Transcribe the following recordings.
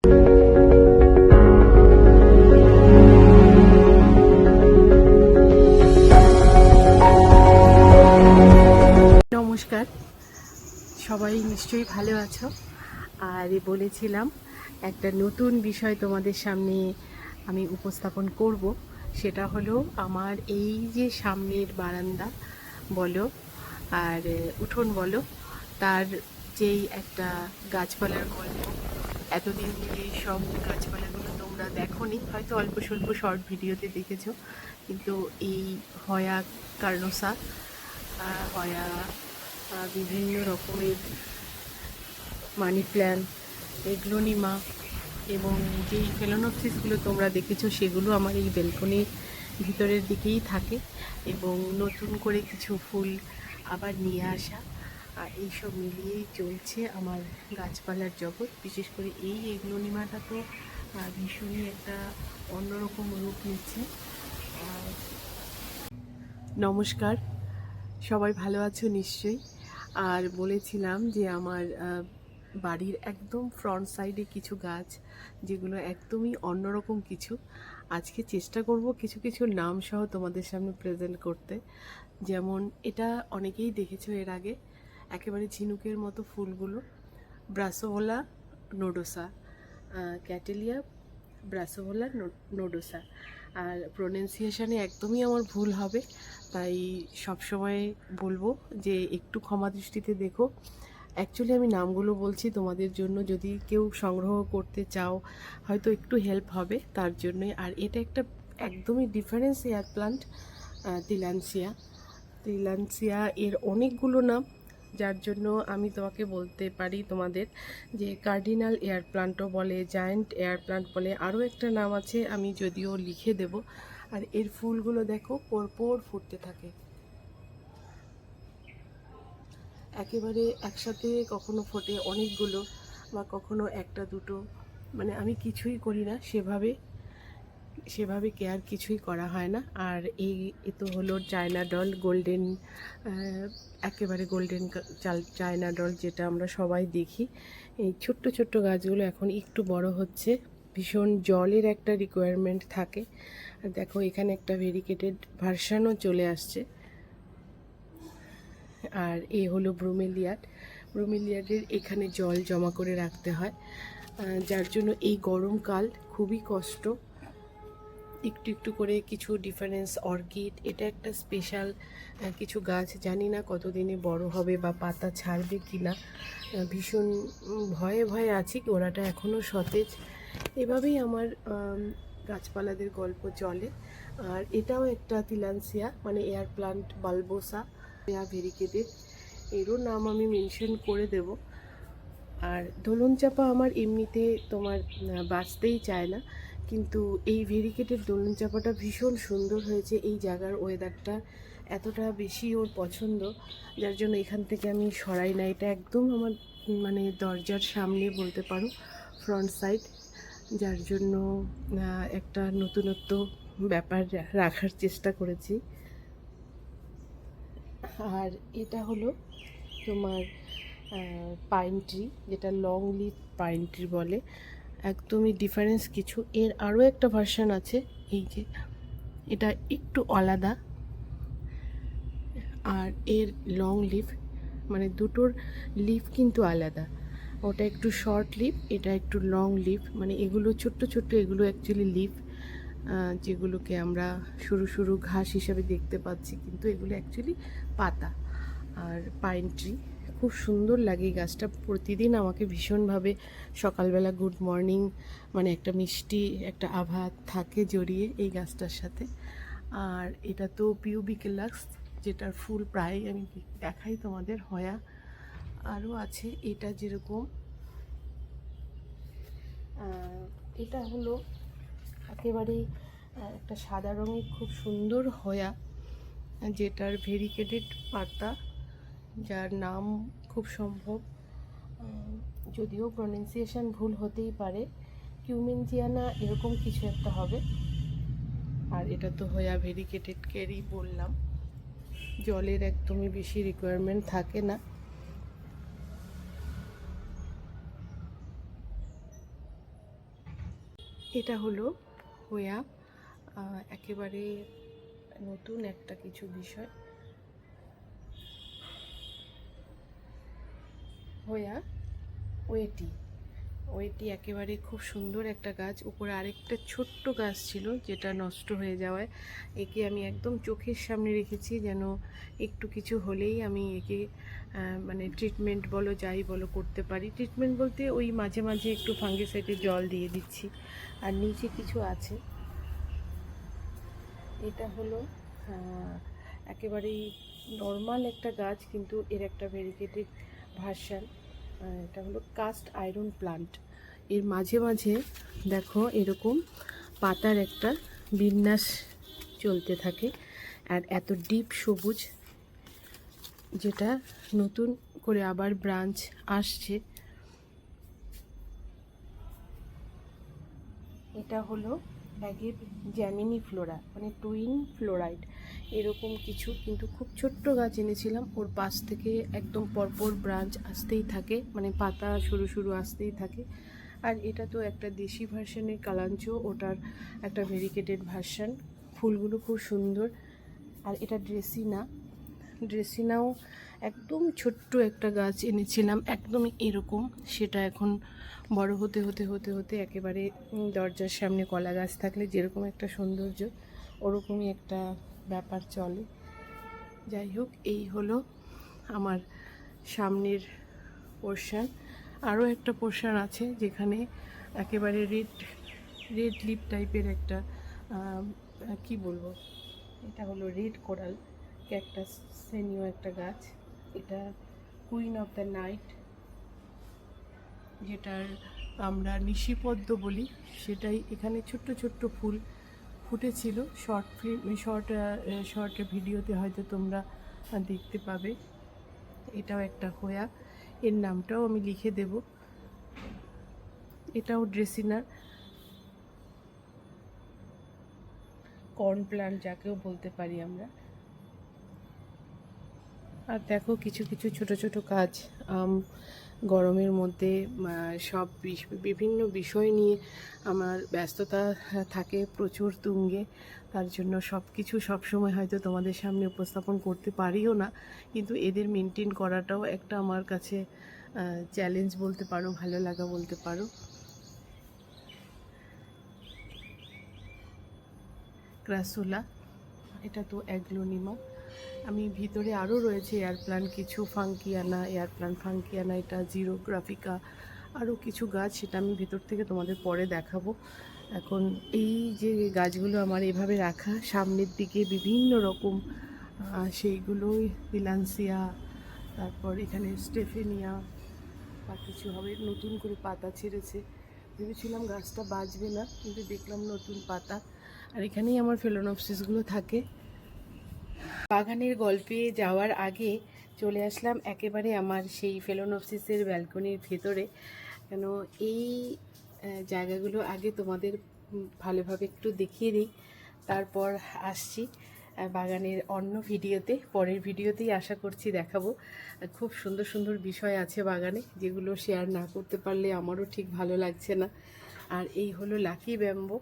নমস্কার, সবাই নিশ্চয়ই ভালো আছো। আর বলেছিলাম একটা নতুন বিষয় তোমাদের সামনে আমি উপস্থাপন করব। সেটা হলো আমার এই যে সামনের বারান্দা বলো আর উঠোন বলো, তার যেই একটা গাছপালার গল্প। এতদিন ধরে সব গাছপালাগুলো তোমরা দেখোনি, হয়তো অল্প স্বল্প শর্ট ভিডিওতে দেখেছো, কিন্তু এই হয়া কার্নোসা, হয়া বিভিন্ন রকমের মানি প্ল্যান্ট, এগ্লোনিমা এবং যেই ফেলোনোপসিসগুলো তোমরা দেখেছো সেগুলো আমার এই বেলকনির ভিতরের দিকেই থাকে এবং নতুন করে কিছু ফুল আবার নিয়ে আসা, আর এইসব মিলিয়েই চলছে আমার গাছপালার জগৎ। বিশেষ করে এই এগ্লোনিমাটা তো ভীষণই একটা অন্যরকম রূপ নিচ্ছে। নমস্কার, সবাই ভালো আছো নিশ্চয়ই। আর বলেছিলাম যে আমার বাড়ির একদম ফ্রন্ট সাইডে কিছু গাছ যেগুলো একদমই অন্যরকম কিছু, আজকে চেষ্টা করব কিছু কিছু নাম সহ তোমাদের সামনে প্রেজেন্ট করতে। যেমন এটা অনেকেই দেখেছো এর আগে, একেবারে ঝিনুকের মতো ফুলগুলো, ব্রাসোভোলা নোডোসা, ক্যাটেলিয়া ব্রাসোভোলা নোডোসা। আর প্রোনাউন্সিয়েশনে একদমই আমার ভুল হবে, তাই সবসময় বলবো যে একটু ক্ষমা দৃষ্টিতে দেখো। অ্যাকচুয়ালি আমি নামগুলো বলছি তোমাদের জন্য, যদি কেউ সংগ্রহ করতে চাও হয়তো একটু হেল্প হবে তার জন্যই। আর এটা একটা একদমই ডিফারেন্স এয়ার প্লান্ট, তিলানসিয়া। তিলানসিয়া এর অনেকগুলো নাম, যার জন্য আমি তোমাকে বলতে পারি তোমাদের যে কার্ডিনাল এয়ার প্লান্টও বলে, জায়ান্ট এয়ার প্লান্ট বলে, আরও একটা নাম আছে আমি যদিও লিখে দেব। আর এর ফুলগুলো দেখো পরপর ফুটতে থাকে, একেবারে একসাথে কখনো ফোটে অনেকগুলো, বা কখনো একটা দুটো, মানে আমি কিছুই করি না সেভাবে সেভাবে কেয়ার কিছুই করা হয় না। আর এ তো হলো চায়না ডল, গোল্ডেন, একেবারে গোল্ডেন চায়না ডল, যেটা আমরা সবাই দেখি। এই ছোট্ট ছোট্ট গাছগুলো এখন একটু বড় হচ্ছে, ভীষণ জলের একটা রিকোয়ারমেন্ট থাকে। আর দেখো এখানে একটা ভেরিকেটেড ভার্সানও চলে আসছে। আর এ হলো ব্রোমেলিয়াড। ব্রোমেলিয়াডের এখানে জল জমা করে রাখতে হয়, যার জন্য এই গরমকাল খুবই কষ্ট। একটু একটু করে কিছু ডিফারেন্স অর্কিড, এটা একটা স্পেশাল কিছু গাছ, জানি না কতদিনে বড় হবে বা পাতা ছাড়বে কি না, ভীষণ ভয়ে ভয়ে আছি, গোড়াটা এখনও সতেজ। এভাবেই আমার গাছপালাদের গল্প চলে। আর এটাও একটা তিলানসিয়া, মানে এয়ার প্লান্ট বালবোসা ভেরিকেটেড, এরও নাম আমি মেনশন করে দেব। আর দোলন চাপা আমার এমনিতে তোমার বাঁচতেই চায় না, কিন্তু এই ভেরিকেটেড দোলন চাপাটা ভীষণ সুন্দর হয়েছে। এই জায়গার ওয়েদারটা এতটা বেশি ওর পছন্দ, যার জন্য এখান থেকে আমি সরাই না। এটা একদম আমার মানে দরজার সামনে বলতে পারো, ফ্রন্ট সাইড, যার জন্য একটা নতুনত্ব ব্যাপার রাখার চেষ্টা করেছি। আর এটা হলো তোমার পাইন ট্রি, যেটা লং লিভ পাইন ট্রি বলে, একদমই ডিফারেন্স কিছু। এর আরও একটা ভার্সন আছে, এই যে এটা একটু আলাদা, আর এর লং লিভ, মানে দুটোর লিভ কিন্তু আলাদা, ওটা একটু শর্ট লিভ, এটা একটু লং লিভ, মানে এগুলো ছোট্ট ছোট্ট, এগুলো অ্যাকচুয়ালি লিভ, যেগুলোকে আমরা সরু সরু ঘাস হিসাবে দেখতে পাচ্ছি, কিন্তু এগুলো অ্যাকচুয়ালি পাতা। আর পাইন ট্রি খুব সুন্দর লাগে এই গাছটা, প্রতিদিন আমাকে ভীষণভাবে সকালবেলা গুড মর্নিং, মানে একটা মিষ্টি একটা আভা থাকে জড়িয়ে এই গাছটার সাথে। আর এটা তো পিউবিকেলাক্স, যেটার ফুল প্রায় আমি দেখাই তোমাদের, হয়া আরও আছে। এটা যেরকম এটা হলো একেবারেই একটা সাদা রঙের খুব সুন্দর হয়া, যেটার ভেরিকেটেড পাতা, যার নাম খুব সম্ভব, যদিও প্রনাউন্সিয়েশন ভুল হতেই পারে, কিউমেনজিয়ানা এরকম কিছু একটা হবে। আর এটা তো হয়া ভেরিকেটেড কেরি বললাম, জলের একদমই বেশি রিকোয়ারমেন্ট থাকে না। এটা হলো হোয়া, একেবারে নতুন একটা কিছু বিষয়। হোয়া ওয়েটি, ওয়েটি একেবারে খুব সুন্দর একটা গাছ। উপরে আরেকটা ছোট্ট গাছ ছিল যেটা নষ্ট হয়ে যাওয়ায় একে আমি একদম চোখের সামনে রেখেছি, যেন একটু কিছু হলেই আমি একে মানে ট্রিটমেন্ট বলো যাই বলো করতে পারি। ট্রিটমেন্ট বলতে ওই মাঝে মাঝে একটু ফাঙ্গিসাইডের জল দিয়ে দিচ্ছি। আর নিচে কিছু আছে, এটা হলো একেবারেই নর্মাল একটা গাছ, কিন্তু এর একটা ভেরিগেটেড ভার্সান। এটা হলো কাস্ট আয়রন প্লান্ট। এর মাঝে মাঝে দেখো এরকম পাতার একটা বিন্যাস চলতে থাকে, আর এত ডিপ সবুজ, যেটা নতুন করে আবার ব্রাঞ্চ আসছে। এটা হলো ব্যাগের জ্যামিনি ফ্লোরা, মানে টুইন ফ্লোরাইড এরকম কিছু, কিন্তু খুব ছোট্ট গাছ এনেছিলাম। ওর পাশ থেকে একদম পরপর ব্রাঞ্চ আসতেই থাকে, মানে পাতা সরু সরু আসতেই থাকে। আর এটা তো একটা দেশি ভার্সনের কালাঞ্চ, ওটার একটা ভেরিকেটেড ভার্সন। ফুলগুলো খুব সুন্দর। আর এটা ড্রেসিনা, ড্রেসিনাও একদম ছোট্ট একটা গাছ এনেছিলাম একদমই এরকম, সেটা এখন বড় হতে হতে হতে হতে একেবারে দরজার সামনে কলা গাছ থাকলে যেরকম একটা সৌন্দর্য, ওরকমই একটা ব্যাপার চলে। যাই হোক, এই হলো আমার সামনের পোর্শন। আরও একটা পোর্শন আছে যেখানে একেবারে রেড রেড লিপ টাইপের একটা কি বলবো, এটা হলো রেড কোরাল ক্যাকটাস সেনিও একটা গাছ। এটা কুইন অফ দ্য নাইট, যেটার আমরা নিশিপদ্ম বলি, সেটাই। এখানে ছোট্ট ছোট্ট ফুল ফুটেছিল, শর্ট ভিডিওতে হয়তো তোমরা দেখতে পাবে। এটাও একটা হোয়া, এর নামটাও আমি লিখে দেব। এটাও ড্রেসিনার, কর্ন প্ল্যান্ট যাকেও বলতে পারি আমরা। আর দেখো কিছু কিছু ছোট ছোট কাজ, গরমের মধ্যে সব বিভিন্ন বিষয় নিয়ে আমার ব্যস্ততা থাকে প্রচুর তুঙ্গে। তার জন্য সব কিছু সবসময় হয়তো তোমাদের সামনে উপস্থাপন করতে পারিও না, কিন্তু এদের মেনটেন করাটাও একটা আমার কাছে চ্যালেঞ্জ বলতে পারো, ভালো লাগা বলতে পারো। ক্রাসুলা, এটা তো অ্যাগ্লোনিমা। আমি ভিতরে আরও রয়েছে এয়ার প্ল্যান্ট কিছু, ফাঙ্কিয়ানা, এটা জিরোগ্রাফিকা, আরও কিছু গাছ, সেটা আমি ভেতর থেকে তোমাদের পরে দেখাবো। এখন এই যে গাছগুলো আমার এভাবে রাখা সামনের দিকে বিভিন্ন রকম, সেইগুলোই দিলান্সিয়া, তারপর এখানে স্টেফেনিয়া বা কিছু হবে, নতুন করে পাতা ছেড়েছে। ভেবেছিলাম গাছটা বাঁচবে না, কিন্তু দেখলাম নতুন পাতা। আর এখানেই আমার ফেলোনপসিসগুলো থাকে। বাগানের গল্পে যাওয়ার আগে চলে আসলাম একেবারে আমার সেই ফেলোনপসিসের ব্যালকনির ভেতরে, কেন এই জায়গাগুলো আগে তোমাদের ভালোভাবে একটু দেখিয়ে দিই, তারপর আসছি বাগানের অন্য ভিডিওতে। পরের ভিডিওতেই আশা করছি দেখাবো। খুব সুন্দর সুন্দর বিষয় আছে বাগানে, যেগুলো শেয়ার না করতে পারলে আমারও ঠিক ভালো লাগছে না। আর এই হলো লাকি ব্যাম্বো,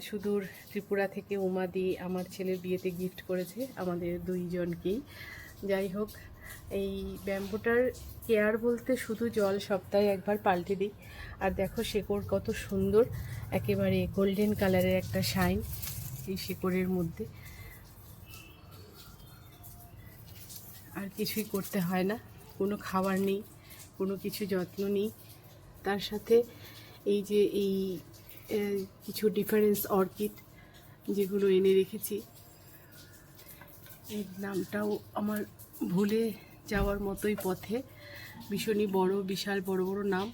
সুদূর ত্রিপুরা থেকে উমাদি আমার ছেলের বিয়েতে গিফট করেছে আমাদের দুইজনকেই। যাই হোক, এই ব্যাম্বোটার কেয়ার বলতে শুধু জল সপ্তাহে একবার পাল্টে দিই। আর দেখো শেকড় কত সুন্দর, একেবারে গোল্ডেন কালারের একটা শাইন এই শেকড়ের মধ্যে। আর কিছুই করতে হয় না, কোনো খাবার নেই, কোনো কিছু যত্ন নেই। তার সাথে এই যে এই কিছু ডিফারেন্স অর্কিড যেগুলো এনে রেখেছি, এর নামটাও আমার ভুলে যাওয়ার মতোই পথে, ভীষণই বড়, বিশাল বড় বড় নাম।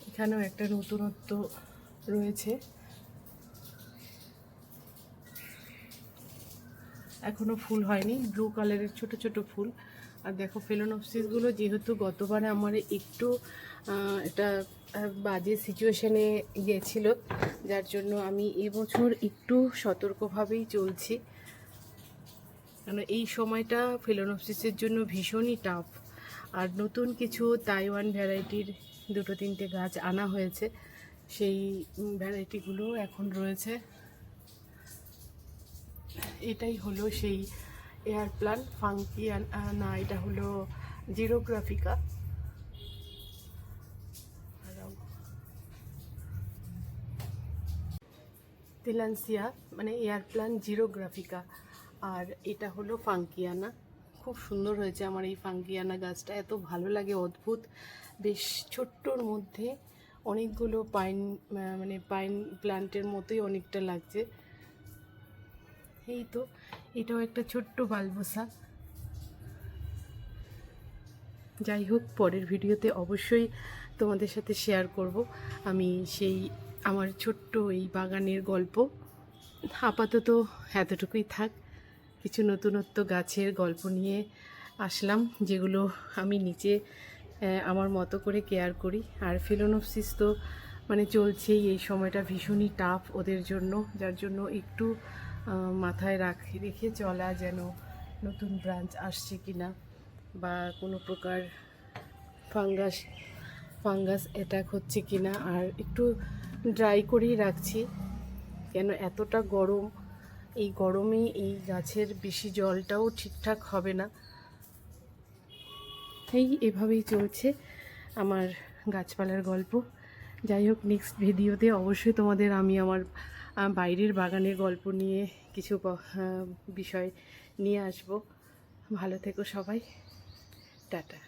এখানেও একটা নতুনত্ব রয়েছে, এখনও ফুল হয়নি, ব্লু কালারের ছোট ছোট ফুল। আর দেখো ফেলোনপসিসগুলো যেহেতু গতবারে আমার একটু এটা বাজে সিচুয়েশানে গিয়েছিল, যার জন্য আমি এবছর একটু সতর্কভাবেই চলছি। কারণ এই সময়টা ফেলোনোপসিসের জন্য ভীষণই টাফ। আর নতুন কিছু তাইওয়ান ভ্যারাইটির 2-3টে গাছ আনা হয়েছে, সেই ভ্যারাইটিগুলো এখন রয়েছে। এটাই হলো সেই এয়ার প্লান্ট ফাঙ্কিয়ান, না এটা হলো জিরোগ্রাফিকা। তেলান্সিয়া মানে এয়ার প্লান্ট জিরোগ্রাফিকা, আর এটা হলো ফাঙ্কিয়ানা। খুব সুন্দর হয়েছে আমার এই ফাঙ্কিয়ানা গাছটা, এত ভালো লাগে, অদ্ভুত, বেশ ছোট্টর মধ্যে অনেকগুলো পাইন, মানে পাইন প্ল্যান্টের মতোই অনেকটা লাগছে। এই তো এটাও একটা ছোট্ট বালবোসা। যাই হোক, পরের ভিডিওতে অবশ্যই তোমাদের সাথে শেয়ার করব আমি সেই আমার ছোট্ট এই বাগানের গল্প। আপাতত এতটুকুই থাক। কিছু নতুনত্ব গাছের গল্প নিয়ে আসলাম, যেগুলো আমি নিচে আমার মতো করে কেয়ার করি। আর ফেলোনোপসিস তো মানে চলছেই, এই সময়টা ভীষণই টাফ ওদের জন্য, যার জন্য একটু মাথায় রেখে চলা, যেন নতুন ব্রাঞ্চ আসছে কিনা বা কোনো প্রকার ফাঙ্গাস অ্যাটাক হচ্ছে কিনা। আর একটু ড্রাই করেই রাখছি, কেন এতটা গরম, এই গরমে এই গাছের বেশি জলটাও ঠিকঠাক হবে না। এভাবেই চলছে আমার গাছপালার গল্প। যাই হোক, নেক্সট ভিডিওতে অবশ্যই তোমাদের আমি আমার বাইরের বাগানের গল্প নিয়ে কিছু বিষয় নিয়ে আসব। ভালো থেকো সবাই, টাটা।